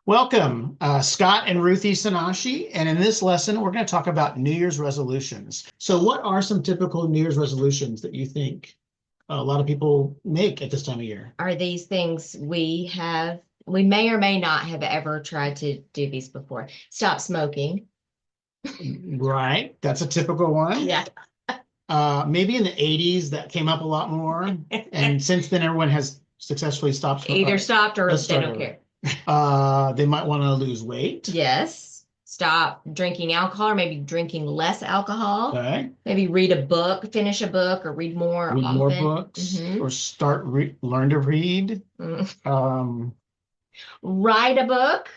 Welcome, Scott and Ruthie Sanashi. And in this lesson, we're going to talk about New Year's resolutions. So, what are some typical New Year's resolutions that you think a lot of people make at this time of year? Are these things we may or may not have ever tried to do these before. Stop smoking. Right, that's a typical one. Yeah. Maybe in the 80s, that came up a lot more. And since then, everyone has successfully stopped Either stopped or let's they start don't over. care. They might want to lose weight. Yes. Stop drinking alcohol or maybe drinking less alcohol. Okay. Maybe read a book, finish a book, or read more Read more often. books or learn to read. Mm. Um, Write a book.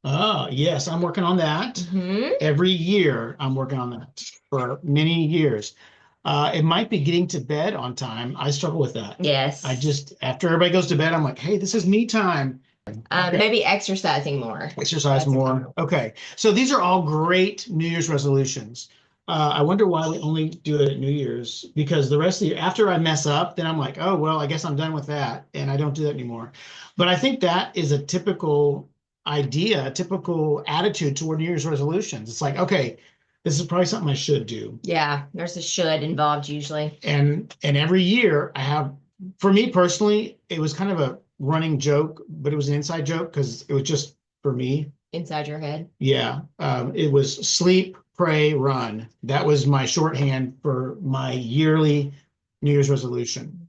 Oh, yes, I'm working on that. Hmm. Every year, I'm working on that for many years. It might be getting to bed on time. I struggle with that. Yes. After everybody goes to bed, I'm like, hey, this is me time. Okay. Maybe exercising more. Exercise That's more. Okay. So these are all great New Year's resolutions. I wonder why we only do it at New Year's, because the rest of the year, after I mess up, then I'm like, oh, well, I guess I'm done with that. And I don't do that anymore. But I think that is a typical idea, a typical attitude toward New Year's resolutions. It's like, okay, this is probably something I should do. Yeah, there's a should involved usually. And every year I have, for me personally, it was kind of a running joke, but it was an inside joke because it was just for me. Inside your head. Yeah, it was sleep, pray, run. That was my shorthand for my yearly New Year's resolution.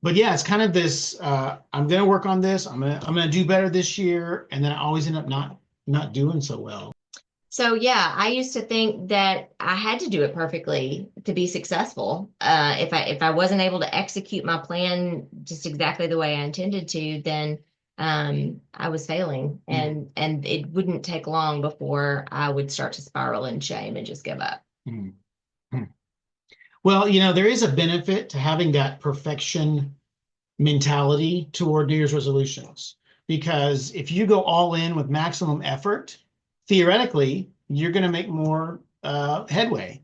But yeah, it's kind of this. I'm going to work on this. I'm gonna do better this year, and then I always end up not doing so well. So yeah, I used to think that I had to do it perfectly to be successful. If I wasn't able to execute my plan just exactly the way I intended to, then I was failing, and it wouldn't take long before I would start to spiral in shame and just give up. Mhm. Well, there is a benefit to having that perfection mentality toward New Year's resolutions. Because if you go all in with maximum effort, theoretically, you're going to make more headway.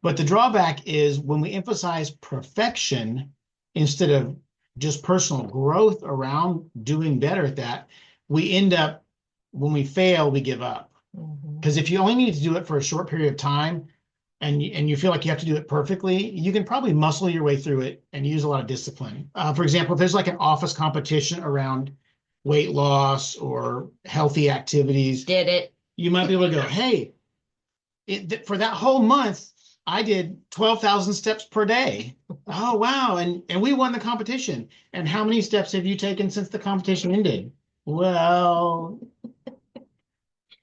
But the drawback is when we emphasize perfection instead of just personal growth around doing better at that, we end up, when we fail, we give up. Because if you only need to do it for a short period of time, and you feel like you have to do it perfectly, you can probably muscle your way through it and use a lot of discipline. For example, if there's like an office competition around weight loss or healthy activities, Did it. you might be able to go, hey, for that whole month, I did 12,000 steps per day. Oh, wow. And we won the competition. And how many steps have you taken since the competition ended? Well,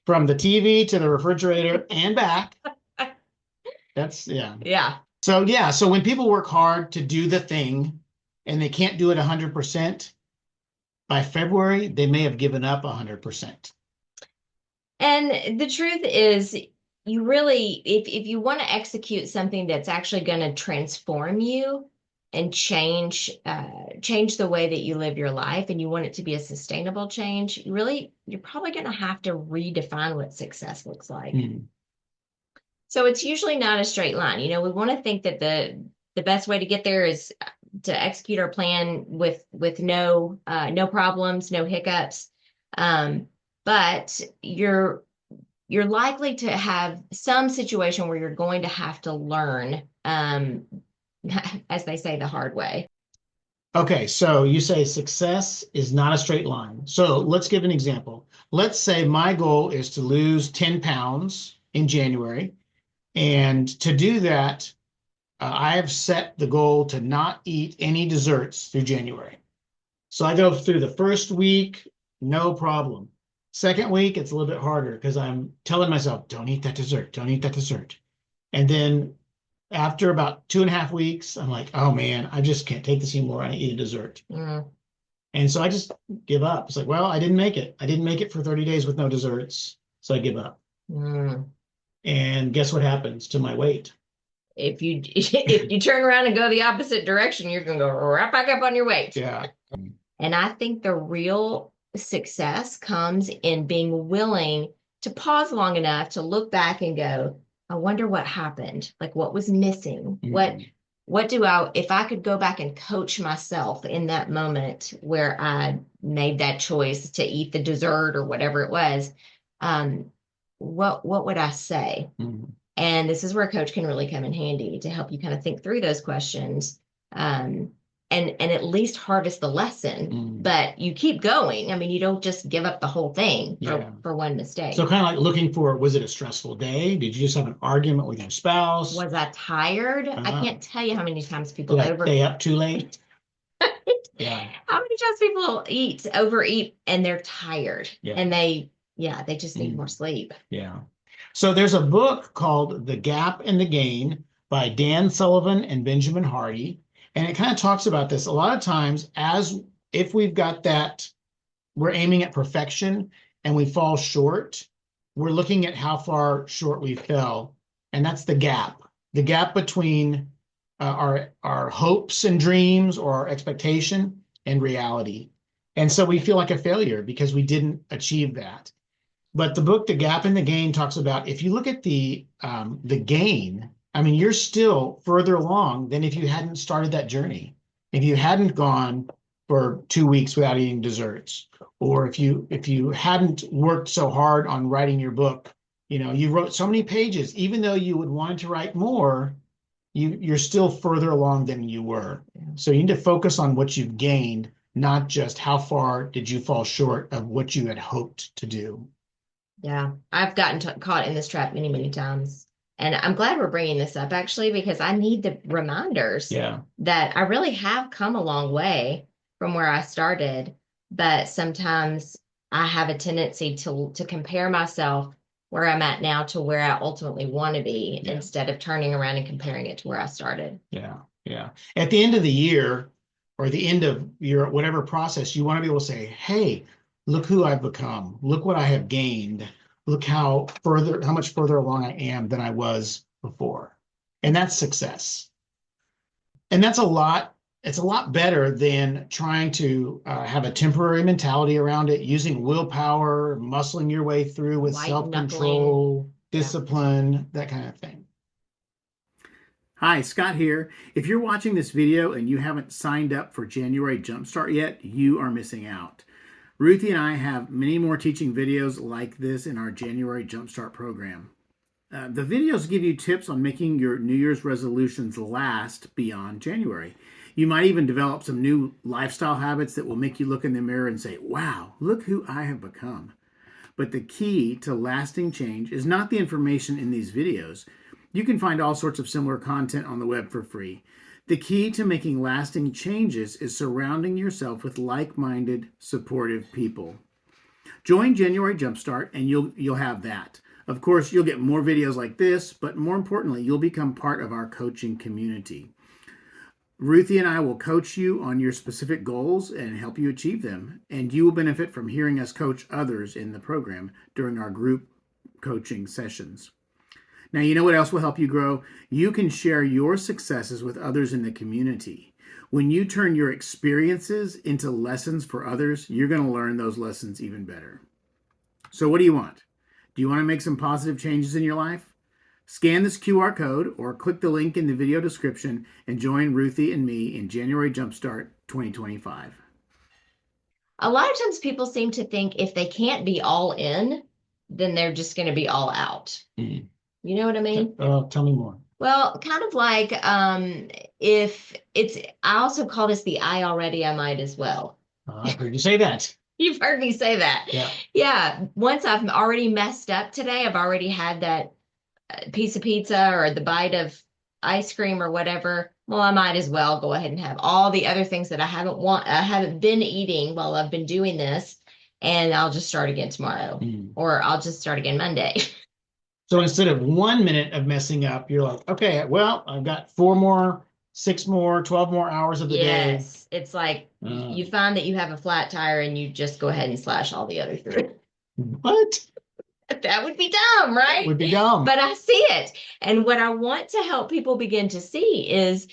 from the TV to the refrigerator and back. Yeah. Yeah. So when people work hard to do the thing and they can't do it 100%, by February, they may have given up 100%. And the truth is, you really, if you want to execute something that's actually going to transform you and change the way that you live your life, and you want it to be a sustainable change, you're probably going to have to redefine what success looks like. So it's usually not a straight line. We want to think that the best way to get there is to execute our plan with no problems, no hiccups. But you're likely to have some situation where you're going to have to learn, as they say, the hard way. Okay, so you say success is not a straight line. So let's give an example. Let's say my goal is to lose 10 pounds in January. And to do that, I have set the goal to not eat any desserts through January. So I go through the first week, no problem. Second week, it's a little bit harder because I'm telling myself, don't eat that dessert, don't eat that dessert. And then after about 2.5 weeks, I'm like, oh man, I just can't take this anymore. I eat a dessert. And so I just give up. It's like, well, I didn't make it. I didn't make it for 30 days with no desserts. So I give up. And guess what happens to my weight? If you turn around and go the opposite direction, you're going to go right back up on your weight. Yeah. And I think the real success comes in being willing to pause long enough to look back and go, I wonder what happened. Like what was missing? if I could go back and coach myself in that moment where I made that choice to eat the dessert or whatever it was, um, what would I say? Mhm. And this is where a coach can really come in handy to help you kind of think through those questions, um, and at least harvest the lesson. Mhm. But you keep going. I mean, you don't just give up the whole thing Yeah. for one So mistake. kind of like looking for, was it a stressful day? Did you just have an argument with your spouse? Was I tired? I Uh, can't tell you how many times people did I stay up too late? Yeah. how many times people overeat, and they're tired, Yeah. and yeah, they just need more Mhm. sleep. Yeah. So there's a book called The Gap and the Gain by Dan Sullivan and Benjamin Hardy. And it kind of talks about this. A lot of times, as if we've got that, we're aiming at perfection and we fall short, we're looking at how far short we fell. And that's the gap between our hopes and dreams or our expectation and reality. And so we feel like a failure because we didn't achieve that. But the book, The Gap and the Gain, talks about if you look at the gain, I mean, you're still further along than if you hadn't started that journey. If you hadn't gone for 2 weeks without eating desserts, or if you hadn't worked so hard on writing your book, you wrote so many pages, even though you would want to write more, you're still further along than you were. So you need to focus on what you've gained, not just how far did you fall short of what you had hoped to do. Yeah, I've gotten caught in this trap many, many times. And I'm glad we're bringing this up actually, because I need the reminders Yeah. that I really have come a long way from where I started. But sometimes I have a tendency to compare myself where I'm at now to where I ultimately want to be, Yeah. instead of turning around and comparing it to where I started. Yeah. Yeah. At the end of the year or the end of your whatever process, you want to be able to say, hey, look who I've become. Look what I have gained. Look how much further along I am than I was before. And that's success. And it's a lot better than trying to have a temporary mentality around it, using willpower, muscling your way through with White knuckling. self-control, Yeah. discipline, that kind of thing. Hi, Scott here. If you're watching this video and you haven't signed up for January Jumpstart yet, you are missing out. Ruthie and I have many more teaching videos like this in our January Jumpstart program. The videos give you tips on making your New Year's resolutions last beyond January. You might even develop some new lifestyle habits that will make you look in the mirror and say, wow, look who I have become. But the key to lasting change is not the information in these videos. You can find all sorts of similar content on the web for free. The key to making lasting changes is surrounding yourself with like-minded, supportive people. Join January Jumpstart and you'll have that. Of course, you'll get more videos like this, but more importantly, you'll become part of our coaching community. Ruthie and I will coach you on your specific goals and help you achieve them. And you will benefit from hearing us coach others in the program during our group coaching sessions. Now, you know what else will help you grow? You can share your successes with others in the community. When you turn your experiences into lessons for others, you're going to learn those lessons even better. So, what do you want? Do you want to make some positive changes in your life? Scan this QR code or click the link in the video description and join Ruthie and me in January Jumpstart 2025. A lot of times people seem to think if they can't be all in, then they're just going to be all out. Mm. You know what I mean? Tell me more. Well, kind of like if it's, I also call this the I already, I might as well. I've heard you say that. You've heard me say that. Yeah. Yeah. Once I've already messed up today, I've already had that piece of pizza or the bite of ice cream or whatever. Well, I might as well go ahead and have all the other things that I haven't been eating while I've been doing this, and I'll just start again tomorrow, Mm. or I'll just start again Monday. So instead of 1 minute of messing up, you're like, okay, well, I've got 4 more, 6 more, 12 more hours of the day. Yes, it's like Uh, you find that you have a flat tire and you just go ahead and slash all the other through. what? That would be dumb, right? Would be dumb. But I see it. And what I want to help people begin to see is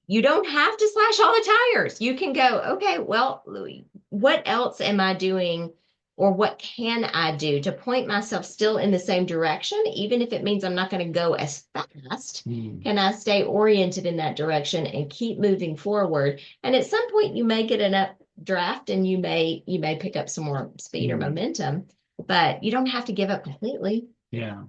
you don't have to slash all the tires. You can go, okay, well, what else am I doing or what can I do to point myself still in the same direction, even if it means I'm not going to go as fast? Can I stay oriented in that direction and keep moving forward? And at some point, you may get an updraft, and you may pick up some more speed or momentum, but you don't have to give up completely. Yeah.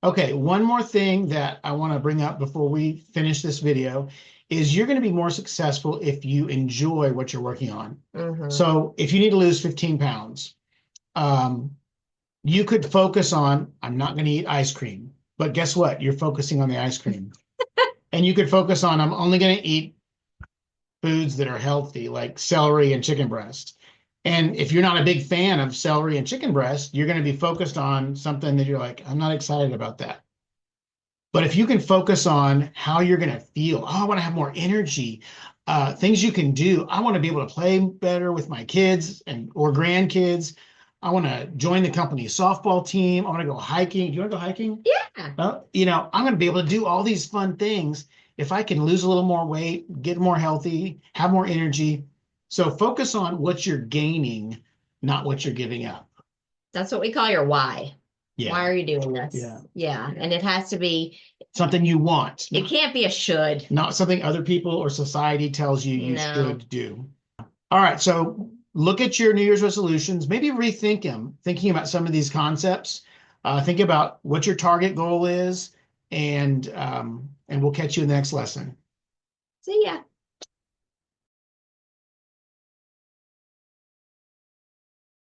Okay, one more thing that I want to bring up before we finish this video is you're going to be more successful if you enjoy what you're working on. So if you need to lose 15 pounds, you could focus on, I'm not going to eat ice cream, but guess what? You're focusing on the ice cream. And you could focus on, I'm only going to eat foods that are healthy, like celery and chicken breast. And if you're not a big fan of celery and chicken breast, you're going to be focused on something that you're like, I'm not excited about that. But if you can focus on how you're going to feel, oh, I want to have more energy, things you can do. I want to be able to play better with my kids or grandkids. I want to join the company softball team. I want to go hiking. Do you want to go hiking? Yeah. Well, I'm going to be able to do all these fun things if I can lose a little more weight, get more healthy, have more energy. So focus on what you're gaining, not what you're giving up. That's what we call your why. Yeah. Why are you doing this? Yeah. Yeah. And it has to be something you want. It can't be a should. Not something other people or society tells you you should do. All right. So look at your New Year's resolutions. Maybe rethink them, thinking about some of these concepts. Think about what your target goal is, and we'll catch you in the next lesson. See ya.